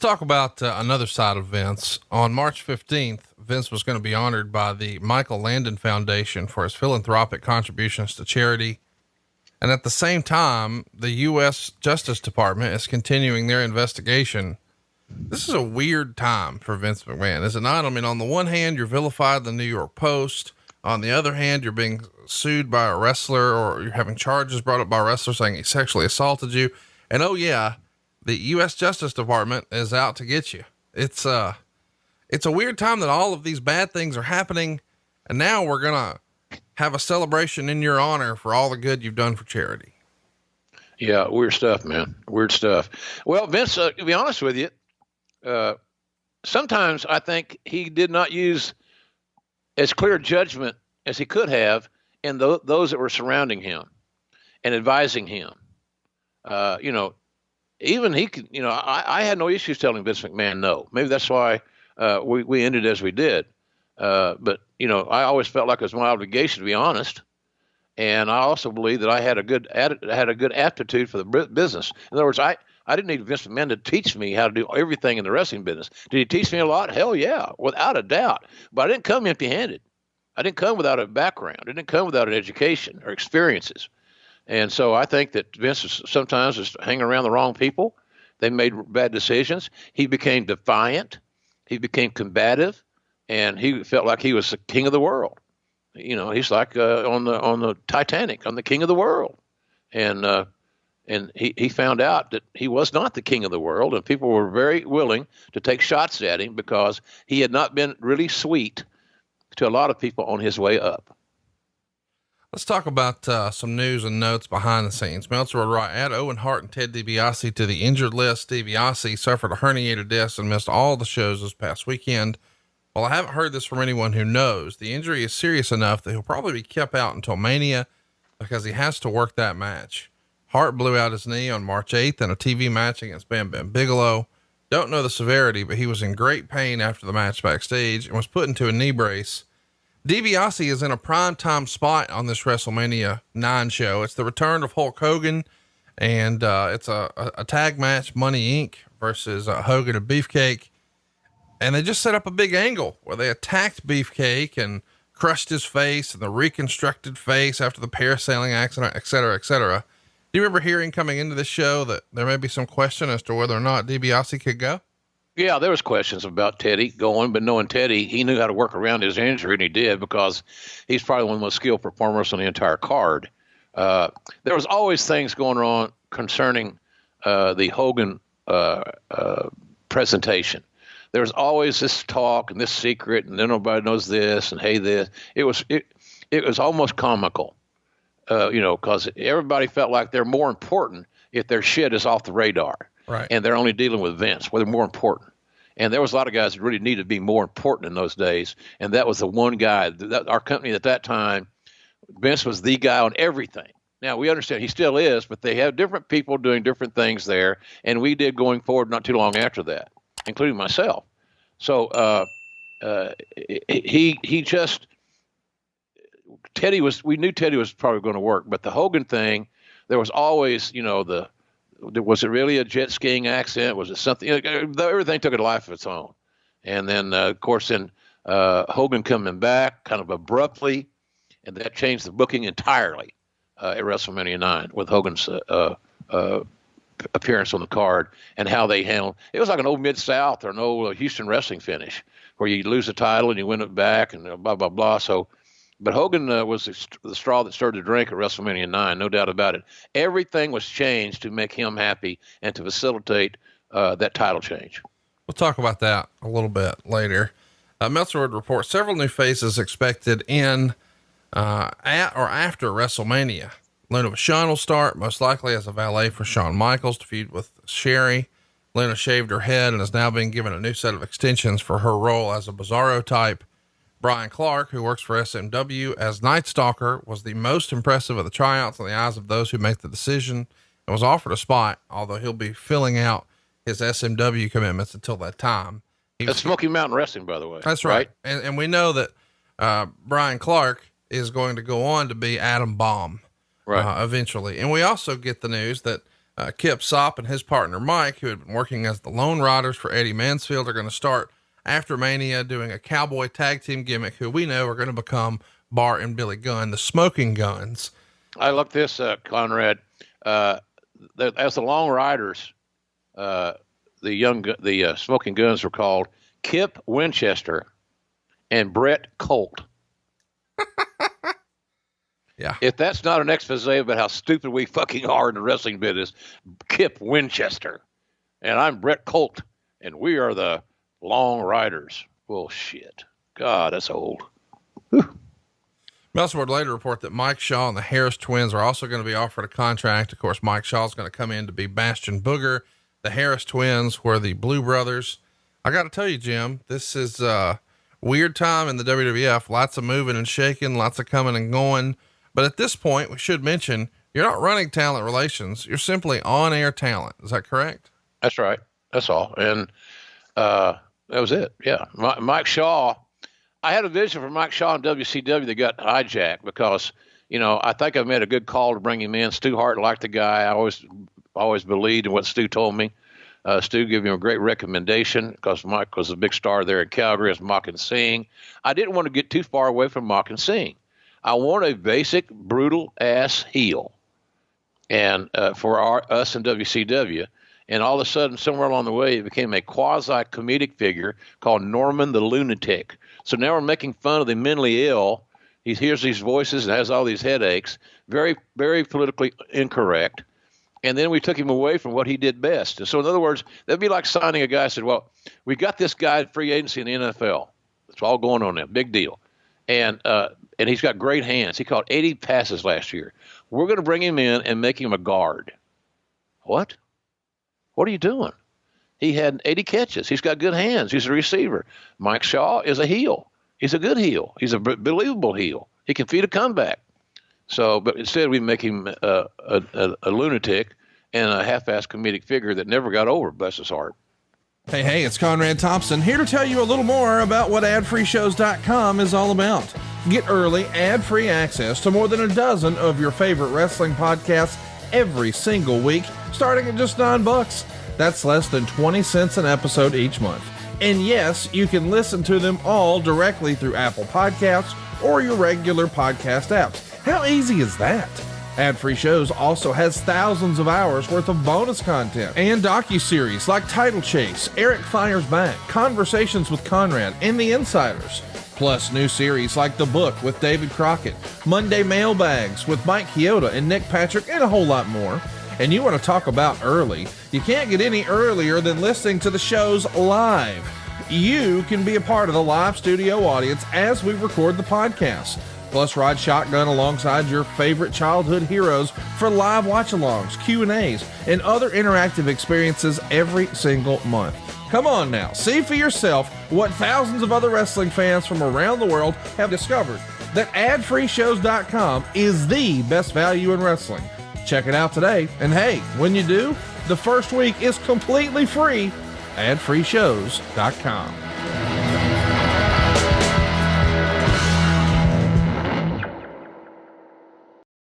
talk about another side of Vince. On March 15th, Vince was going to be honored by the Michael Landon Foundation for his philanthropic contributions to charity. And at the same time, the U.S. Justice Department is continuing their investigation. This is a weird time for Vince McMahon, is it not? I mean, on the one hand, you're vilified in the New York Post. On the other hand, you're being sued by a wrestler, or you're having charges brought up by a wrestler saying he sexually assaulted you. And oh yeah, the U.S. Justice Department is out to get you. It's a weird time that all of these bad things are happening. And now we're going to have a celebration in your honor for all the good you've done for charity. Yeah. Weird stuff, man. Weird stuff. Well, Vince, to be honest with you, sometimes I think he did not use as clear judgment as he could have in those that were surrounding him and advising him. Even he could, I had no issues telling Vince McMahon no. Maybe that's why we ended as we did. But I always felt like it was my obligation to be honest, and I also believe that I had a good aptitude for the business. In other words, I didn't need Vince McMahon to teach me how to do everything in the wrestling business. Did he teach me a lot? Hell yeah, without a doubt. But I didn't come empty-handed. I didn't come without a background. I didn't come without an education or experiences. And so I think that Vince sometimes is hanging around the wrong people. They made bad decisions. He became defiant. He became combative, and he felt like he was the king of the world. He's like on the Titanic, on the king of the world. And he found out that he was not the king of the world, and people were very willing to take shots at him because he had not been really sweet to a lot of people on his way up. Let's talk about some news and notes behind the scenes. Meltzer would write, add Owen Hart and Ted DiBiase to the injured list. DiBiase suffered a herniated disc and missed all the shows this past weekend. While I haven't heard this from anyone who knows, the injury is serious enough that he'll probably be kept out until Mania because he has to work that match. Hart blew out his knee on March 8th in a TV match against Bam Bam Bigelow. Don't know the severity, but he was in great pain after the match backstage and was put into a knee brace. DiBiase is in a primetime spot on this WrestleMania 9 show. It's the return of Hulk Hogan, and it's a tag match, Money Inc. versus Hogan and Beefcake. And they just set up a big angle where they attacked Beefcake and crushed his face and the reconstructed face after the parasailing accident, et cetera, et cetera. Do you remember hearing coming into this show that there may be some question as to whether or not DiBiase could go? Yeah, there was questions about Teddy going, but knowing Teddy, he knew how to work around his injury, and he did because he's probably one of the most skilled performers on the entire card. There was always things going on concerning the Hogan presentation. There was always this talk and this secret, and then nobody knows this, and hey, this. It was almost comical, because everybody felt like they're more important if their shit is off the radar. Right. And they're only dealing with Vince, where they're more important. And there was a lot of guys that really needed to be more important in those days. And that was the one guy that our company at that time, Vince was the guy on everything. Now we understand he still is, but they have different people doing different things there. And we did going forward not too long after that, including myself. So, we knew Teddy was probably going to work, but the Hogan thing, there was always, was it really a jet skiing accident? Was it something? Everything took a life of its own. And then, of course, Hogan coming back kind of abruptly, and that changed the booking entirely at WrestleMania 9 with Hogan's appearance on the card and how they handled it. Was like an old Mid-South or an old Houston wrestling finish where you lose the title and you win it back and blah, blah, blah. So, but Hogan was the straw that stirred the drink at WrestleMania 9, no doubt about it. Everything was changed to make him happy and to facilitate that title change. We'll talk about that a little bit later. Meltzer would report several new faces expected in at or after WrestleMania. Luna Vachon will start, most likely as a valet for Shawn Michaels to feud with Sherry. Luna shaved her head and is now being given a new set of extensions for her role as a Bizarro type. Brian Clark, who works for SMW as Night Stalker, was the most impressive of the tryouts in the eyes of those who make the decision and was offered a spot, although he'll be filling out his SMW commitments until that time. That's Smoky Mountain Wrestling, by the way. That's right. And we know that Brian Clark is going to go on to be Adam Bomb eventually. And we also get the news that Kip Sopp and his partner Mike, who had been working as the Lone Riders for Eddie Mansfield, are going to start after Mania doing a cowboy tag team gimmick, who we know are going to become Bart and Billy Gunn, the Smoking Guns. I looked this up, Conrad. As the Long Riders, the Smoking Guns were called Kip Winchester and Bret Colt. Yeah. If that's not an expose about how stupid we fucking are in the wrestling business, Kip Winchester. And I'm Bret Colt, and we are the Long Riders. Bullshit. God, that's old. Whew. Meltzer would later report that Mike Shaw and the Harris twins are also going to be offered a contract. Of course, Mike Shaw is going to come in to be Bastion Booger. The Harris twins were the Blue Brothers. I got to tell you, Jim, this is a weird time in the WWF. Lots of moving and shaking, lots of coming and going. But at this point, we should mention, you're not running talent relations. You're simply on-air talent. Is that correct? That's right. That's all. And that was it. Yeah. Mike Shaw, I had a vision for Mike Shaw in WCW that got hijacked because, I think I made a good call to bring him in. Stu Hart liked the guy. I always believed in what Stu told me. Stu gave him a great recommendation because Mike was a big star there in Calgary as Mock and Sing. I didn't want to get too far away from Mock and Sing. I want a basic, brutal ass heel, and for us in WCW. And all of a sudden, somewhere along the way, it became a quasi-comedic figure called Norman the Lunatic. So now we're making fun of the mentally ill. He hears these voices and has all these headaches. Very, very politically incorrect. And then we took him away from what he did best. And so, in other words, that'd be like signing a guy who said, well, we got this guy at free agency in the NFL. It's all going on now. Big deal. And he's got great hands. He caught 80 passes last year. We're going to bring him in and make him a guard. What? What are you doing? He had 80 catches. He's got good hands. He's a receiver. Mike Shaw is a heel. He's a good heel. He's a believable heel. He can feed a comeback. So, but instead we make him a lunatic and a half-assed comedic figure that never got over, bless his heart. Hey, it's Conrad Thompson here to tell you a little more about what AdFreeShows.com is all about. Get early, ad-free access to more than a dozen of your favorite wrestling podcasts every single week, starting at just $9. That's less than 20 cents an episode each month. And yes, you can listen to them all directly through Apple Podcasts or your regular podcast apps. How easy is that? Ad-Free Shows also has thousands of hours worth of bonus content and docuseries like Title Chase, Eric Fires Back, Conversations with Conrad, and The Insiders. Plus new series like The Book with David Crockett, Monday Mailbags with Mike Chioda and Nick Patrick, and a whole lot more. And you want to talk about early? You can't get any earlier than listening to the shows live. You can be a part of the live studio audience as we record the podcast. Plus, ride shotgun alongside your favorite childhood heroes for live watch-alongs, Q&As, and other interactive experiences every single month. Come on now, see for yourself what thousands of other wrestling fans from around the world have discovered, that AdFreeShows.com is the best value in wrestling. Check it out today, and hey, when you do, the first week is completely free. AdFreeShows.com.